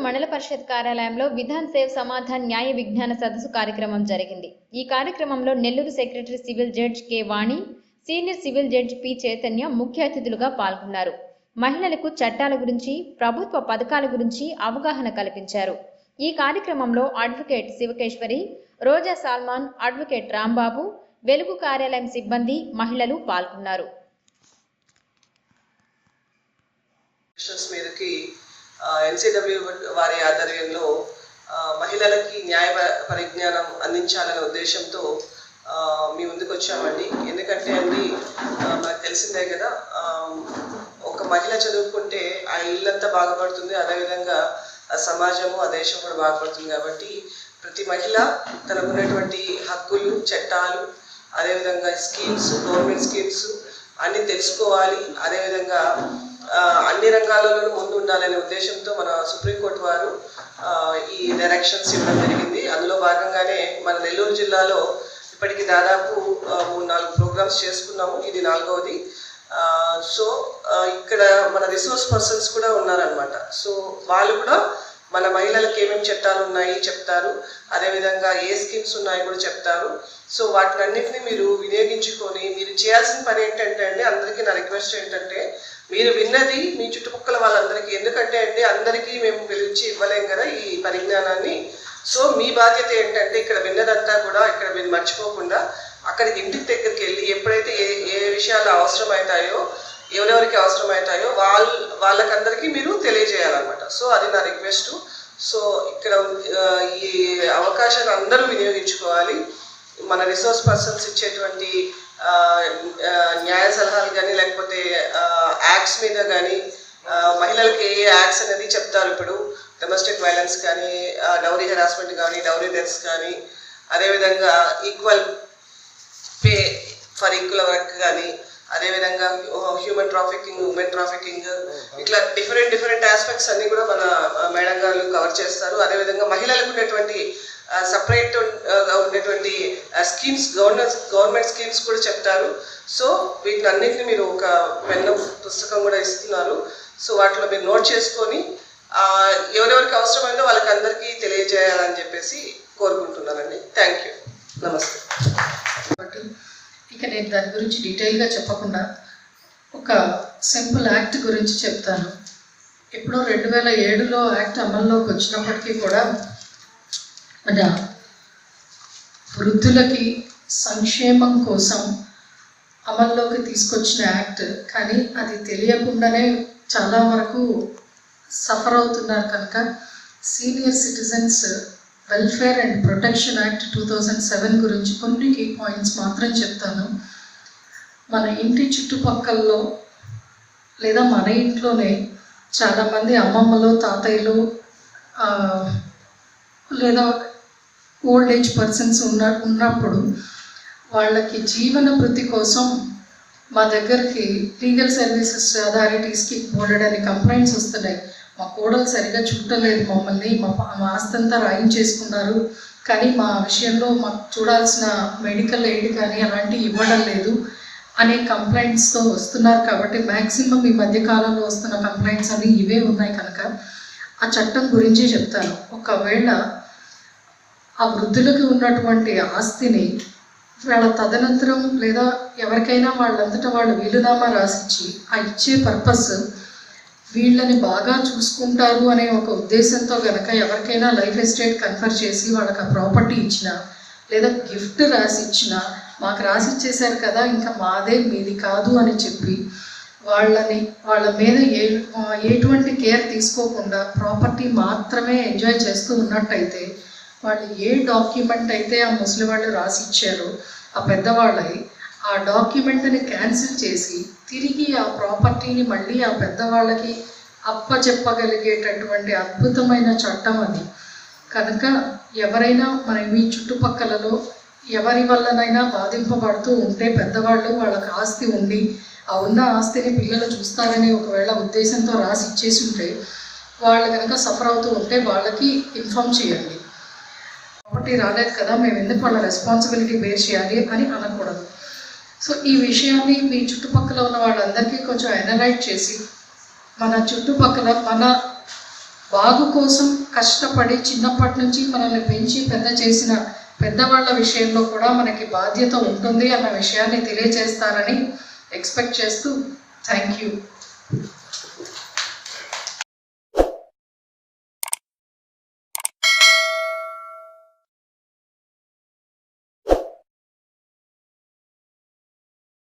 మండల పరిషత్ కార్యాలయంలో విధాన్ సేవ్ సమాధాన్ న్యాయ విజ్ఞాన సదస్సు కార్యక్రమం జరిగింది. ఈ కార్యక్రమంలో Nellore secretary civil judge K Vani, senior civil judge P Chaitanya ముఖ్య అతిథులుగా పాల్గొన్నారు. మహిళలకు చట్టాల గురించి, ప్రభుత్వ పథకాల గురించి అవగాహన కల్పించారు. ఈ కార్యక్రమంలో అడ్వకేట్ శివకేశ్వరి, రోజా సాల్మాన్, అడ్వకేట్ రాంబాబు, వెలుగు కార్యాలయం సిబ్బంది, మహిళలు పాల్గొన్నారు. ఎన్సీడబ్ల్యూ వారి ఆధ్వర్యంలో మహిళలకి న్యాయ పరిజ్ఞానం అందించాలనే ఉద్దేశంతో మీ ముందుకు వచ్చామండి. ఎందుకంటే అండి మనకు తెలిసిందే కదా, ఒక మహిళ చదువుకుంటే ఆ ఇల్లంతా బాగుపడుతుంది, అదేవిధంగా ఆ సమాజము ఆ దేశం కూడా బాగుపడుతుంది. కాబట్టి ప్రతి మహిళ తనకున్నటువంటి హక్కులు, చట్టాలు, అదేవిధంగా స్కీమ్స్, గవర్నమెంట్ స్కీమ్స్ అన్నీ తెలుసుకోవాలి. అదేవిధంగా అన్ని రంగాల్లోనూ ముందు ఉండాలనే ఉద్దేశంతో మన సుప్రీంకోర్టు వారు ఈ డైరెక్షన్స్ ఇవ్వడం జరిగింది. అందులో భాగంగానే మన నెల్లూరు జిల్లాలో ఇప్పటికి దాదాపు 3-4 ప్రోగ్రామ్స్ చేసుకున్నాము. ఇది 4వది. సో ఇక్కడ మన రిసోర్స్ పర్సన్స్ కూడా ఉన్నారనమాట. సో వాళ్ళు కూడా మన మహిళలకు ఏమేమి చట్టాలు ఉన్నాయి చెప్తారు, అదేవిధంగా ఏ స్కీమ్స్ ఉన్నాయో కూడా చెప్తారు. సో వాటిని అన్నింటినీ మీరు వినియోగించుకొని మీరు చేయాల్సిన పని ఏంటంటే అండి, అందరికీ నా రిక్వెస్ట్ ఏంటంటే, మీరు విన్నది మీ చుట్టుపక్కల వాళ్ళందరికీ, ఎందుకంటే అండి అందరికీ మేము పిలిచి ఇవ్వలేం కదా ఈ పరిజ్ఞానాన్ని. సో మీ బాధ్యత ఏంటంటే ఇక్కడ విన్నదంతా కూడా ఇక్కడ మీరు మర్చిపోకుండా అక్కడికి ఇంటికి దగ్గరికి వెళ్ళి ఎప్పుడైతే ఏ విషయాలు అవసరమవుతాయో, ఎవరెవరికి అవసరమవుతాయో వాళ్ళకందరికీ మీరు తెలియజేయాలన్నమాట. సో అది నా రిక్వెస్ట్. సో ఇక్కడ ఈ అవకాశాన్ని అందరూ వినియోగించుకోవాలి. మన రిసోర్స్ పర్సన్స్ ఇచ్చేటువంటి న్యాయ సలహాలు కానీ, లేకపోతే యాక్ట్స్ మీద కానీ, మహిళలకి ఏ యాక్ట్స్ అనేది చెప్తారు. ఇప్పుడు డొమెస్టిక్ వైలెన్స్ కానీ, డౌరీ హెరాస్మెంట్ కానీ, డౌరీ డెత్స్ కానీ, అదేవిధంగా equal pay for equal work కానీ, అదేవిధంగా హ్యూమన్ ట్రాఫికింగ్, ఉమెన్ ట్రాఫికింగ్, ఇట్లా డిఫరెంట్ ఆస్పెక్ట్స్ అన్నీ కూడా మన మేడం గారు కవర్ చేస్తారు. అదేవిధంగా మహిళలకు ఉన్నటువంటి సపరేట్ ఉండేటువంటి స్కీమ్స్, గవర్నమెంట్ స్కీమ్స్ కూడా చెప్తారు. సో వీటిని అన్నింటినీ మీరు ఒక పెన్ను పుస్తకం కూడా ఇస్తున్నారు. సో వాటిలో మీరు నోట్ చేసుకొని ఎవరెవరికి అవసరమైందో వాళ్ళకి అందరికీ తెలియజేయాలని చెప్పేసి కోరుకుంటున్నానండి. Thank you. నమస్తే. ఇక నేను దాని గురించి డీటెయిల్గా చెప్పకుండా ఒక సింపుల్ యాక్ట్ గురించి చెప్తాను. ఎప్పుడో 2007లో యాక్ట్ అమల్లోకి వచ్చినప్పటికీ కూడా మన వృద్ధులకి సంక్షేమం కోసం అమల్లోకి తీసుకొచ్చిన యాక్ట్, కానీ అది తెలియకుండానే చాలా వరకు సఫర్ అవుతున్నారు. కనుక senior citizens welfare and protection act 2007 గురించి కొన్ని కీ పాయింట్స్ మాత్రం చెప్తాను. మన ఇంటి చుట్టుపక్కల్లో లేదా మన ఇంట్లోనే చాలామంది అమ్మమ్మలు, తాతయ్యలు లేదా ఓల్డ్ ఏజ్ పర్సన్స్ ఉన్నప్పుడు వాళ్ళకి జీవన భృతి కోసం మా దగ్గరికి లీగల్ సర్వీసెస్ అథారిటీస్కి బోలెడని కంప్లైంట్స్ వస్తున్నాయి. మా కోడలు సరిగా చుట్టలేదు మమ్మల్ని, మా ఆస్తంతా రాయించేసుకున్నారు, కానీ మా విషయంలో మాకు చూడాల్సిన మెడికల్ ఎయిడ్ కానీ అలాంటివి ఇవ్వడం లేదు అనే కంప్లైంట్స్తో వస్తున్నారు. కాబట్టి మ్యాక్సిమం ఈ మధ్యకాలంలో వస్తున్న కంప్లైంట్స్ అన్నీ ఇవే ఉన్నాయి. కనుక ఆ చట్టం గురించి చెప్తాను. ఒకవేళ ఆ వృద్ధులకు ఉన్నటువంటి ఆస్తిని వాళ్ళ తదనంతరం లేదా ఎవరికైనా వాళ్ళంతటా వాళ్ళు వీలునామా రాసిచ్చి ఆ ఇచ్చే పర్పస్ వీళ్ళని బాగా చూసుకుంటారు అనే ఒక ఉద్దేశంతో కనుక ఎవరికైనా లైఫ్ ఎస్టేట్ కన్ఫర్ చేసి వాళ్ళకి ఆ ప్రాపర్టీ ఇచ్చినా లేదా గిఫ్ట్ రాసి ఇచ్చినా, మాకు రాసిచ్చేశారు కదా ఇంకా మాదే మీది కాదు అని చెప్పి వాళ్ళ మీద ఎటువంటి కేర్ తీసుకోకుండా ప్రాపర్టీ మాత్రమే ఎంజాయ్ చేస్తూ ఉన్నట్టయితే వాళ్ళు ఏ డాక్యుమెంట్ అయితే ఆ ముసలి వాళ్ళు రాసి ఇచ్చారో ఆ పెద్దవాళ్ళై ఆ డాక్యుమెంట్ని క్యాన్సిల్ చేసి తిరిగి ఆ ప్రాపర్టీని మళ్ళీ ఆ పెద్దవాళ్ళకి అప్పచెప్పగలిగేటటువంటి అద్భుతమైన చట్టం అది. కనుక ఎవరైనా మన మీ చుట్టుపక్కలలో ఎవరి వల్లనైనా బాధింపబడుతూ ఉంటే పెద్దవాళ్ళు వాళ్ళకి ఆస్తి ఉండి ఆ ఉన్న ఆస్తిని పిల్లలు చూస్తారని ఒకవేళ ఉద్దేశంతో రాసి ఇచ్చేసి ఉంటే వాళ్ళు కనుక సఫర్ అవుతూ ఉంటే వాళ్ళకి ఇన్ఫామ్ చేయండి. ప్రాపర్టీ రాలేదు కదా మేము ఎందుకు వాళ్ళ రెస్పాన్సిబిలిటీ బేర్ చేయాలి అని అనకూడదు. సో ఈ విషయాన్ని మీ చుట్టుపక్కల ఉన్న వాళ్ళందరికీ కొంచెం ఎనలైజ్ చేసి మన చుట్టుపక్కల మన బాగు కోసం కష్టపడి చిన్నప్పటి నుంచి మనల్ని పెంచి పెద్ద చేసిన పెద్దవాళ్ళ విషయంలో కూడా మనకి బాధ్యత ఉంటుంది అన్న విషయాన్ని తెలియజేస్తారని ఎక్స్పెక్ట్ చేస్తూ థ్యాంక్ యూ.